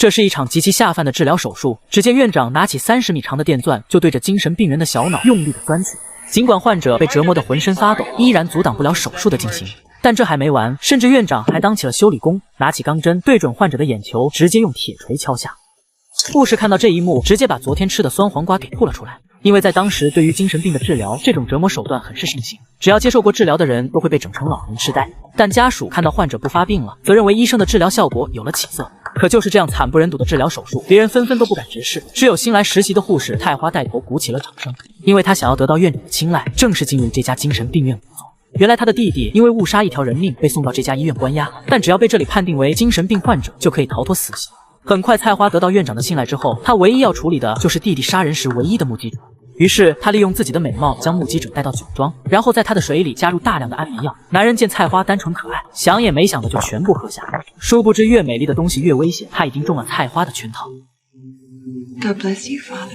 这是一场极其下饭的治疗手术。只见院长拿起30米长的电钻，就对着精神病人的小脑用力的钻去。尽管患者被折磨得浑身发抖，依然阻挡不了手术的进行。但这还没完，甚至院长还当起了修理工，拿起钢针对准患者的眼球，直接用铁锤敲下。护士看到这一幕，直接把昨天吃的酸黄瓜给吐了出来。因为在当时，对于精神病的治疗，这种折磨手段很是盛行，只要接受过治疗的人都会被整成老年痴呆。但家属看到患者不发病了，则认为医生的治疗效果有了起色。可就是这样惨不忍睹的治疗手术，别人纷纷都不敢直视，只有新来实习的护士太花带头鼓起了掌声，因为他想要得到院长的青睐，正式进入这家精神病院工作。原来他的弟弟因为误杀一条人命被送到这家医院关押，但只要被这里判定为精神病患者，就可以逃脱死刑。很快，菜花得到院长的信赖之后，他唯一要处理的就是弟弟杀人时唯一的目击者。于是他利用自己的美貌将目击者带到酒庄，然后在他的水里加入大量的安眠药。男人见菜花单纯可爱，想也没想的就全部喝下。殊不知越美丽的东西越危险，他已经中了菜花的圈套。God bless you, Father.